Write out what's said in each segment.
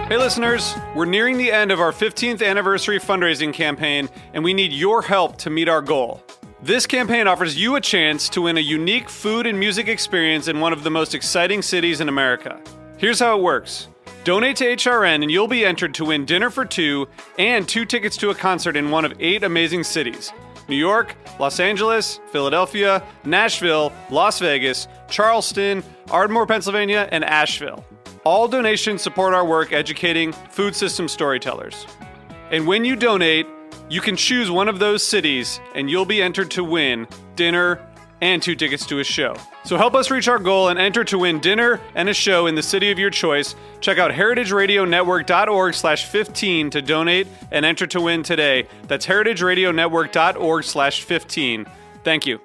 Hey listeners, we're nearing the end of our 15th anniversary fundraising campaign, and we need your help to meet our goal. This campaign offers you a chance to win a unique food and music experience in one of the most exciting cities in America. Here's how it works. Donate to HRN and you'll be entered to win dinner for two and 2 tickets to a concert in one of 8 amazing cities: New York, Los Angeles, Philadelphia, Nashville, Las Vegas, Charleston, Ardmore, Pennsylvania, and Asheville. All donations support our work educating food system storytellers. And when you donate, you can choose one of those cities and you'll be entered to win dinner and 2 tickets to a show. So help us reach our goal and enter to win dinner and a show in the city of your choice. Check out heritageradionetwork.org/15 to donate and enter to win today. That's heritageradionetwork.org/15. Thank you.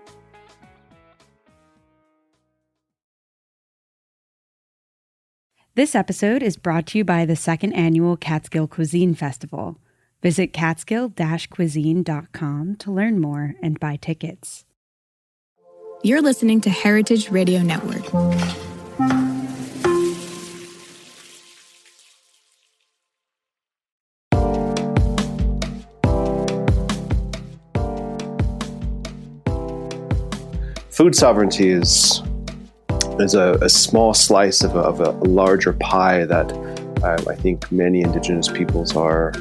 This episode is brought to you by the 2nd Annual Catskill Cuisine Festival. Visit catskill-cuisine.com to learn more and buy tickets. You're listening to Heritage Radio Network. Food sovereignty is a small slice of a larger pie that I think many Indigenous peoples are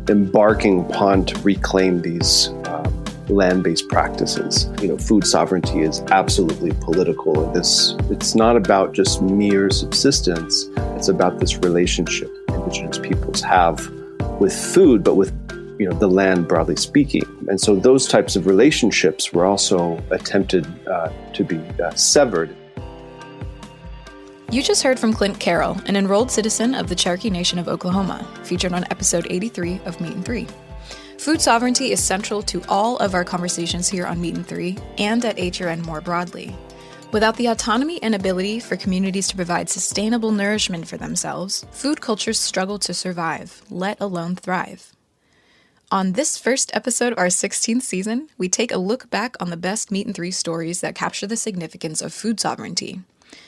embarking upon to reclaim these land-based practices. Food sovereignty is absolutely political. It's not about just mere subsistence. It's about this relationship Indigenous peoples have with food, but with the land broadly speaking. And so those types of relationships were also attempted to be severed. You just heard from Clint Carroll, an enrolled citizen of the Cherokee Nation of Oklahoma, featured on episode 83 of Meat and Three. Food sovereignty is central to all of our conversations here on Meat and Three and at HRN more broadly. Without the autonomy and ability for communities to provide sustainable nourishment for themselves, food cultures struggle to survive, let alone thrive. On this first episode of our 16th season, we take a look back on the best Meat and Three stories that capture the significance of food sovereignty.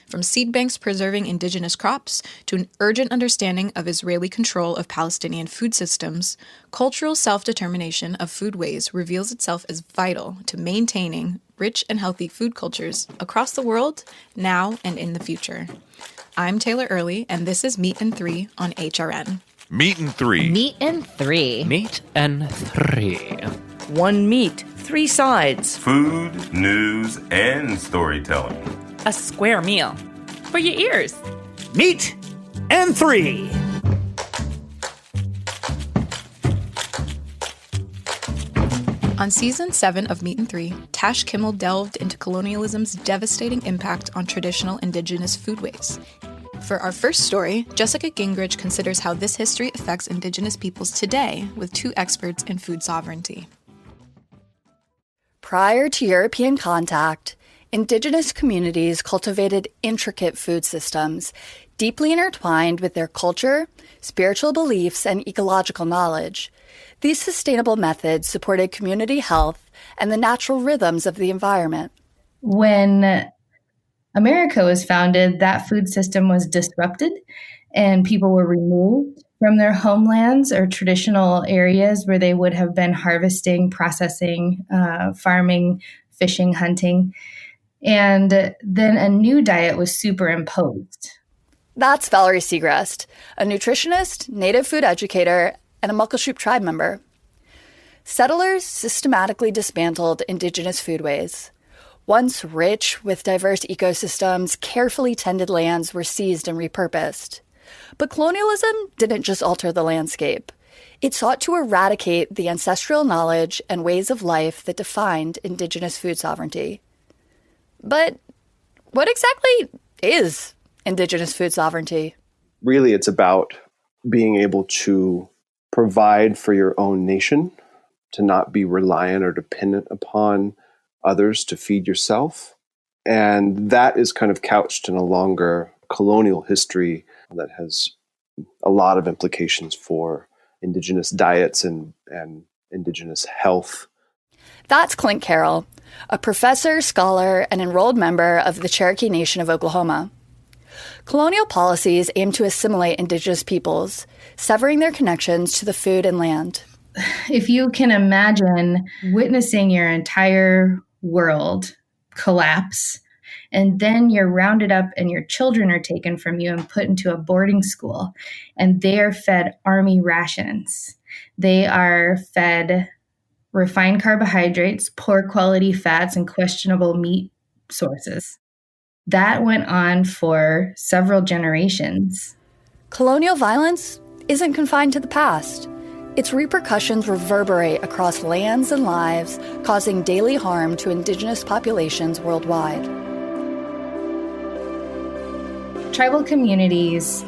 From seed banks preserving indigenous crops to an urgent understanding of Israeli control of Palestinian food systems, cultural self-determination of foodways reveals itself as vital to maintaining rich and healthy food cultures across the world, now and in the future. I'm Taylor Early, and this is Meat and Three on HRN. Meat and Three. Meat and Three. Meat and Three. One meat, 3 sides. Food, news, and storytelling. A square meal. For your ears. Meat and Three. On Season 7 of Meat and Three, Tash Kimmel delved into colonialism's devastating impact on traditional Indigenous foodways. For our first story, Jessica Gingrich considers how this history affects Indigenous peoples today with 2 experts in food sovereignty. Prior to European contact, Indigenous communities cultivated intricate food systems, deeply intertwined with their culture, spiritual beliefs, and ecological knowledge. These sustainable methods supported community health and the natural rhythms of the environment. When America was founded, that food system was disrupted and people were removed from their homelands or traditional areas where they would have been harvesting, processing, farming, fishing, hunting. And then a new diet was superimposed. That's Valerie Segrest, a nutritionist, native food educator, and a Muckleshoot tribe member. Settlers systematically dismantled Indigenous foodways. Once rich with diverse ecosystems, carefully tended lands were seized and repurposed. But colonialism didn't just alter the landscape. It sought to eradicate the ancestral knowledge and ways of life that defined Indigenous food sovereignty. But what exactly is Indigenous food sovereignty? Really, it's about being able to provide for your own nation, to not be reliant or dependent upon others to feed yourself. And that is kind of couched in a longer colonial history that has a lot of implications for Indigenous diets and Indigenous health. That's Clint Carroll, a professor, scholar, and enrolled member of the Cherokee Nation of Oklahoma. Colonial policies aim to assimilate Indigenous peoples, severing their connections to the food and land. If you can imagine witnessing your entire world collapse, and then you're rounded up and your children are taken from you and put into a boarding school, and they are fed army rations. They are fed refined carbohydrates, poor quality fats, and questionable meat sources. That went on for several generations. Colonial violence isn't confined to the past. Its repercussions reverberate across lands and lives, causing daily harm to Indigenous populations worldwide. Tribal communities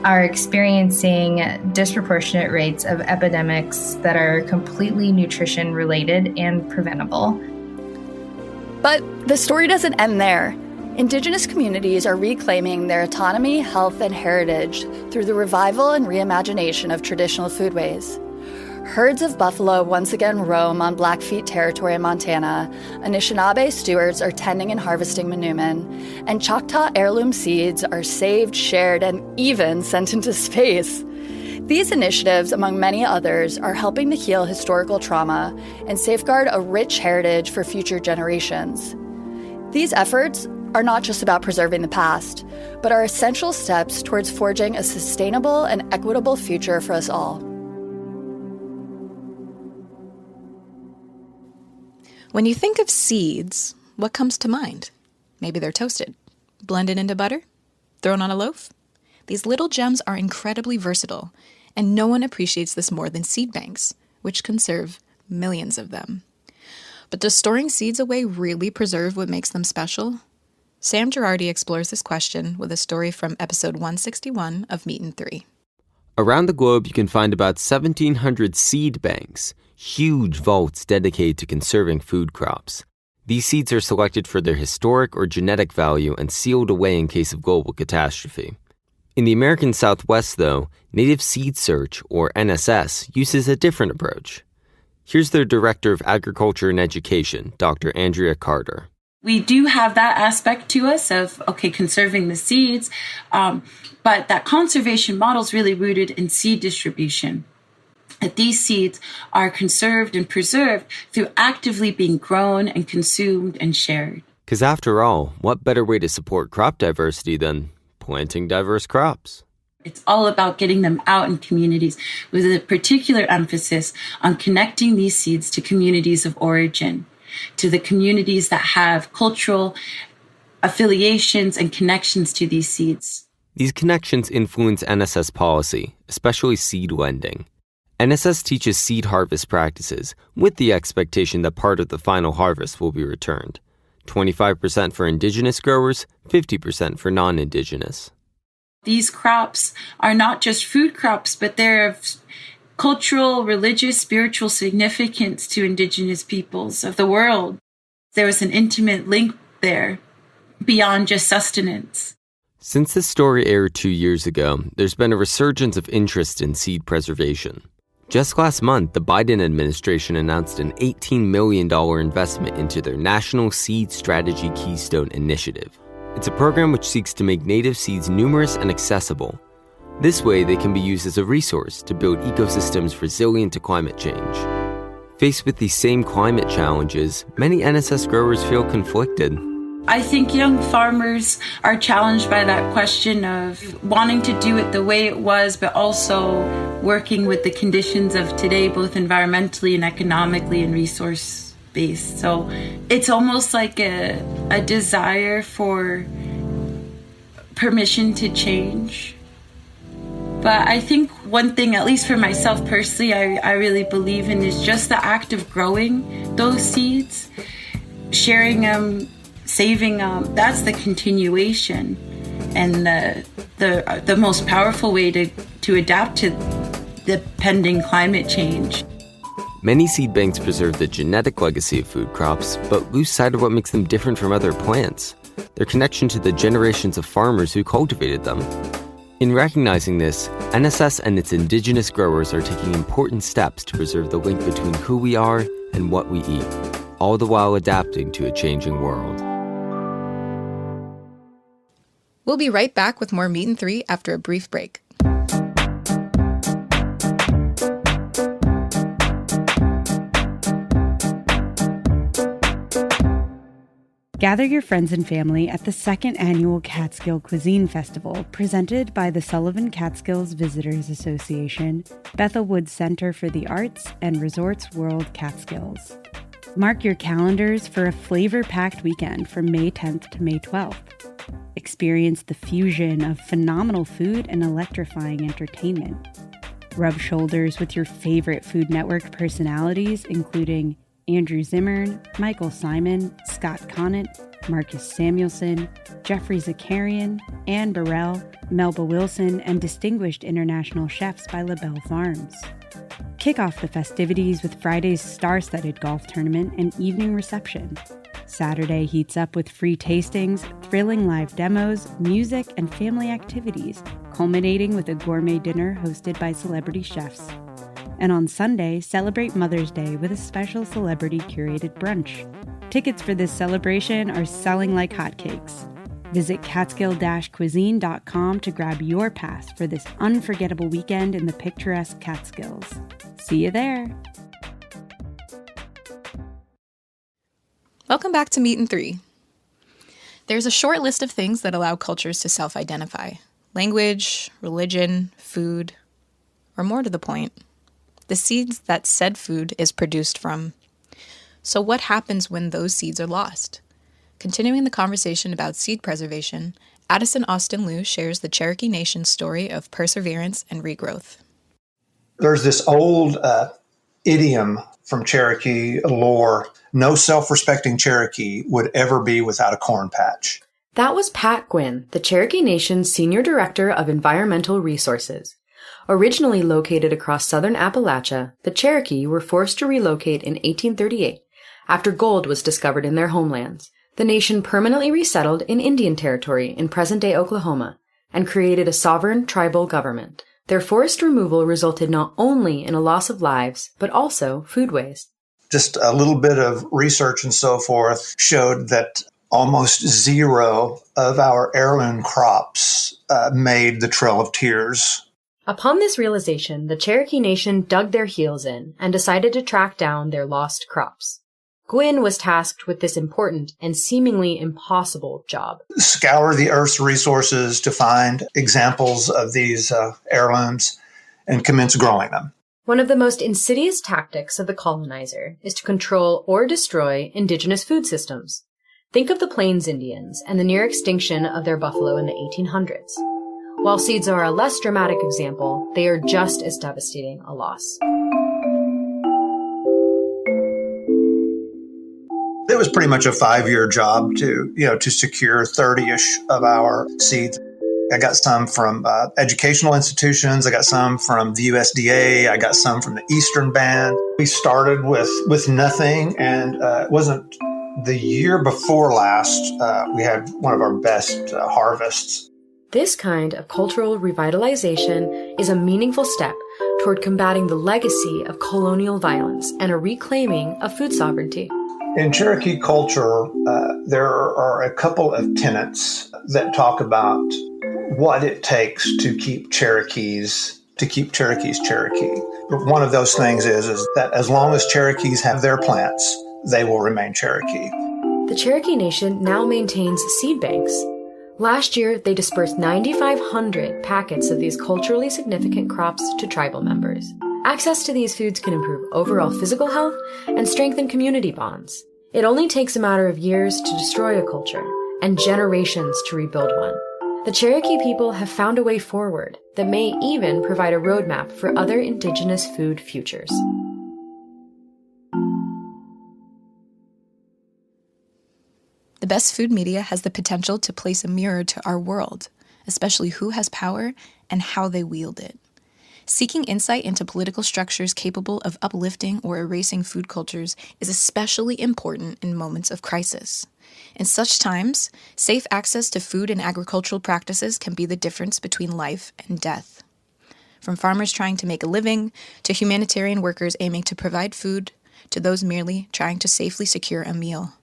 are experiencing disproportionate rates of epidemics that are completely nutrition-related and preventable. But the story doesn't end there. Indigenous communities are reclaiming their autonomy, health, and heritage through the revival and reimagination of traditional foodways. Herds of buffalo once again roam on Blackfeet territory in Montana, Anishinaabe stewards are tending and harvesting manoomin, and Choctaw heirloom seeds are saved, shared, and even sent into space. These initiatives, among many others, are helping to heal historical trauma and safeguard a rich heritage for future generations. These efforts are not just about preserving the past, but are essential steps towards forging a sustainable and equitable future for us all. When you think of seeds, what comes to mind? Maybe they're toasted, blended into butter, thrown on a loaf. These little gems are incredibly versatile, and no one appreciates this more than seed banks, which conserve millions of them. But does storing seeds away really preserve what makes them special? Sam Girardi explores this question with a story from episode 161 of Meat and Three. Around the globe, you can find about 1,700 seed banks, huge vaults dedicated to conserving food crops. These seeds are selected for their historic or genetic value and sealed away in case of global catastrophe. In the American Southwest, though, Native Seed Search, or NSS, uses a different approach. Here's their Director of Agriculture and Education, Dr. Andrea Carter. We do have that aspect to us of, conserving the seeds, but that conservation model is really rooted in seed distribution. That these seeds are conserved and preserved through actively being grown and consumed and shared. Because after all, what better way to support crop diversity than planting diverse crops? It's all about getting them out in communities with a particular emphasis on connecting these seeds to communities of origin, to the communities that have cultural affiliations and connections to these seeds. These connections influence NSS policy, especially seed lending. NSS teaches seed harvest practices with the expectation that part of the final harvest will be returned. 25% for Indigenous growers, 50% for non-Indigenous. These crops are not just food crops, but they're of cultural, religious, spiritual significance to Indigenous peoples of the world. There was an intimate link there beyond just sustenance. Since this story aired 2 years ago, there's been a resurgence of interest in seed preservation. Just last month, the Biden administration announced an $18 million investment into their National Seed Strategy Keystone Initiative. It's a program which seeks to make native seeds numerous and accessible. This way, they can be used as a resource to build ecosystems resilient to climate change. Faced with these same climate challenges, many NSS growers feel conflicted. I think young farmers are challenged by that question of wanting to do it the way it was, but also working with the conditions of today, both environmentally and economically and resource-based. So it's almost like a desire for permission to change. But I think one thing, at least for myself personally, I really believe in is just the act of growing those seeds, sharing them, saving them. That's the continuation and the most powerful way to adapt to the pending climate change. Many seed banks preserve the genetic legacy of food crops, but lose sight of what makes them different from other plants, their connection to the generations of farmers who cultivated them. In recognizing this, NSS and its Indigenous growers are taking important steps to preserve the link between who we are and what we eat, all the while adapting to a changing world. We'll be right back with more Meat and Three after a brief break. Gather your friends and family at the second annual Catskill Cuisine Festival, presented by the Sullivan Catskills Visitors Association, Bethel Woods Center for the Arts, and Resorts World Catskills. Mark your calendars for a flavor-packed weekend from May 10th to May 12th. Experience the fusion of phenomenal food and electrifying entertainment. Rub shoulders with your favorite Food Network personalities, including Andrew Zimmern, Michael Simon, Scott Conant, Marcus Samuelson, Jeffrey Zakarian, Anne Burrell, Melba Wilson, and distinguished international chefs by LaBelle Farms. Kick off the festivities with Friday's star-studded golf tournament and evening reception. Saturday heats up with free tastings, thrilling live demos, music, and family activities, culminating with a gourmet dinner hosted by celebrity chefs. And on Sunday, celebrate Mother's Day with a special celebrity-curated brunch. Tickets for this celebration are selling like hotcakes. Visit catskill-cuisine.com to grab your pass for this unforgettable weekend in the picturesque Catskills. See you there! Welcome back to Meat and Three. There's a short list of things that allow cultures to self-identify. Language, religion, food, or more to the point, the seeds that said food is produced from. So what happens when those seeds are lost? Continuing the conversation about seed preservation, Addison Austin Liu shares the Cherokee Nation's story of perseverance and regrowth. There's this old idiom from Cherokee lore: no self-respecting Cherokee would ever be without a corn patch. That was Pat Gwynn, the Cherokee Nation's Senior Director of Environmental Resources. Originally located across southern Appalachia, the Cherokee were forced to relocate in 1838 after gold was discovered in their homelands. The nation permanently resettled in Indian Territory in present-day Oklahoma and created a sovereign tribal government. Their forced removal resulted not only in a loss of lives, but also food waste. Just a little bit of research and so forth showed that almost zero of our heirloom crops made the Trail of Tears. Upon this realization, the Cherokee Nation dug their heels in and decided to track down their lost crops. Gwynn was tasked with this important and seemingly impossible job. Scour the Earth's resources to find examples of these heirlooms and commence growing them. One of the most insidious tactics of the colonizer is to control or destroy indigenous food systems. Think of the Plains Indians and the near extinction of their buffalo in the 1800s. While seeds are a less dramatic example, they are just as devastating a loss. It was pretty much a 5-year job to secure 30-ish of our seeds. I got some from educational institutions. I got some from the USDA. I got some from the Eastern Band. We started with nothing, and it wasn't the year before last, we had one of our best harvests. This kind of cultural revitalization is a meaningful step toward combating the legacy of colonial violence and a reclaiming of food sovereignty. In Cherokee culture, there are a couple of tenets that talk about what it takes to keep Cherokees Cherokee. But one of those things is that as long as Cherokees have their plants, they will remain Cherokee. The Cherokee Nation now maintains seed banks. Last year, they dispersed 9,500 packets of these culturally significant crops to tribal members. Access to these foods can improve overall physical health and strengthen community bonds. It only takes a matter of years to destroy a culture and generations to rebuild one. The Cherokee people have found a way forward that may even provide a roadmap for other indigenous food futures. The best food media has the potential to place a mirror to our world, especially who has power and how they wield it. Seeking insight into political structures capable of uplifting or erasing food cultures is especially important in moments of crisis. In such times, safe access to food and agricultural practices can be the difference between life and death. From farmers trying to make a living, to humanitarian workers aiming to provide food, to those merely trying to safely secure a meal.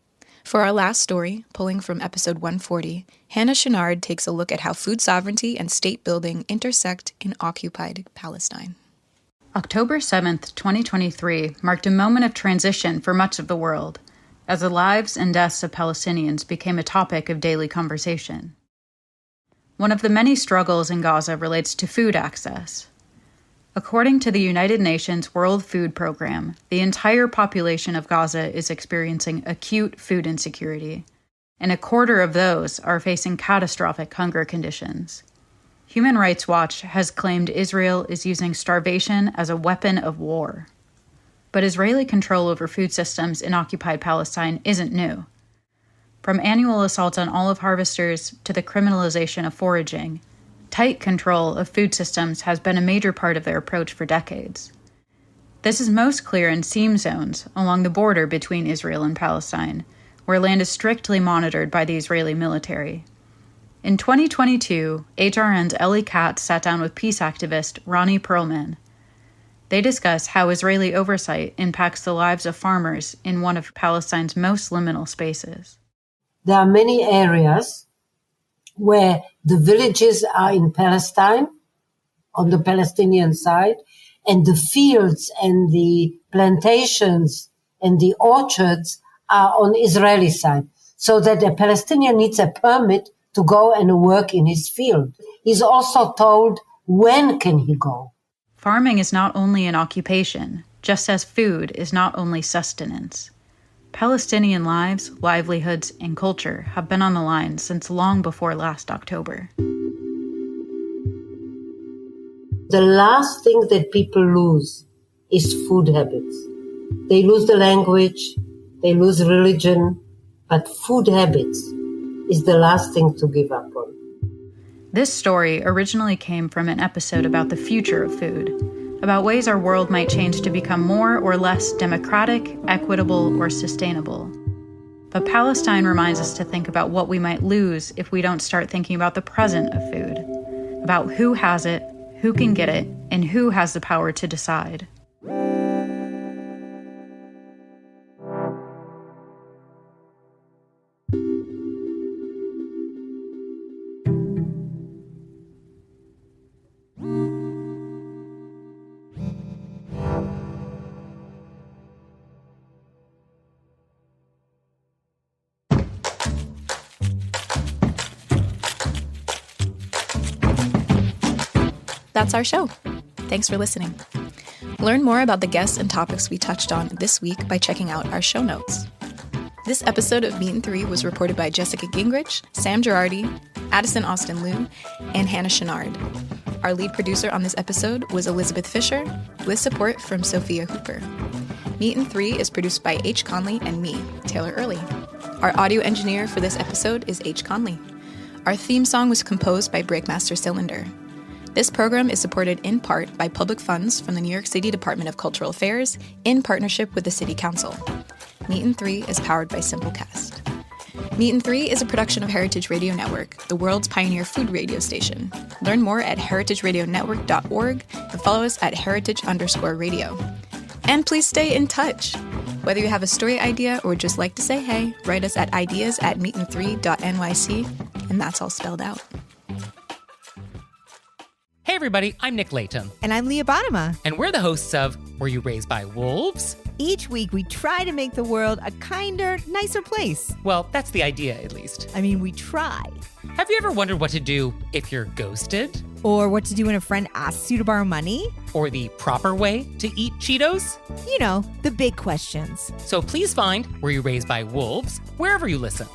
For our last story, pulling from episode 140, Hannah Chenard takes a look at how food sovereignty and state building intersect in occupied Palestine. October 7th, 2023 marked a moment of transition for much of the world, as the lives and deaths of Palestinians became a topic of daily conversation. One of the many struggles in Gaza relates to food access. According to the United Nations World Food Program, the entire population of Gaza is experiencing acute food insecurity, and a quarter of those are facing catastrophic hunger conditions. Human Rights Watch has claimed Israel is using starvation as a weapon of war. But Israeli control over food systems in occupied Palestine isn't new. From annual assaults on olive harvesters to the criminalization of foraging, tight control of food systems has been a major part of their approach for decades. This is most clear in seam zones along the border between Israel and Palestine, where land is strictly monitored by the Israeli military. In 2022, HRN's Ellie Katz sat down with peace activist Ronnie Perlman. They discuss how Israeli oversight impacts the lives of farmers in one of Palestine's most liminal spaces. There are many areas where the villages are in Palestine, on the Palestinian side, and the fields and the plantations and the orchards are on Israeli side, so that a Palestinian needs a permit to go and work in his field. He's also told when can he go. Farming is not only an occupation, just as food is not only sustenance. Palestinian lives, livelihoods, and culture have been on the line since long before last October. The last thing that people lose is food habits. They lose the language, they lose religion, but food habits is the last thing to give up on. This story originally came from an episode about the future of food, about ways our world might change to become more or less democratic, equitable, or sustainable. But Palestine reminds us to think about what we might lose if we don't start thinking about the present of food, about who has it, who can get it, and who has the power to decide. That's our show. Thanks for listening. Learn more about the guests and topics we touched on this week by checking out our show notes. This episode of Meat and Three was reported by Jessica Gingrich, Sam Girardi, Addison Austin Liu, and Hannah Chenard. Our lead producer on this episode was Elizabeth Fisher, with support from Sophia Hooper. Meat and Three is produced by H. Conley and me, Taylor Early. Our audio engineer for this episode is H. Conley. Our theme song was composed by Breakmaster Cylinder. This program is supported in part by public funds from the New York City Department of Cultural Affairs in partnership with the City Council. Meat and Three is powered by Simplecast. Meat and Three is a production of Heritage Radio Network, the world's pioneer food radio station. Learn more at heritageradionetwork.org and follow us at heritage_radio. And please stay in touch. Whether you have a story idea or just like to say hey, write us at ideas@meetand3.nyc, and that's all spelled out. Hey everybody, I'm Nick Layton. And I'm Leah Bottima. And we're the hosts of Were You Raised by Wolves? Each week we try to make the world a kinder, nicer place. Well, that's the idea, at least. I mean, we try. Have you ever wondered what to do if you're ghosted? Or what to do when a friend asks you to borrow money? Or the proper way to eat Cheetos? You know, the big questions. So please find Were You Raised by Wolves wherever you listen.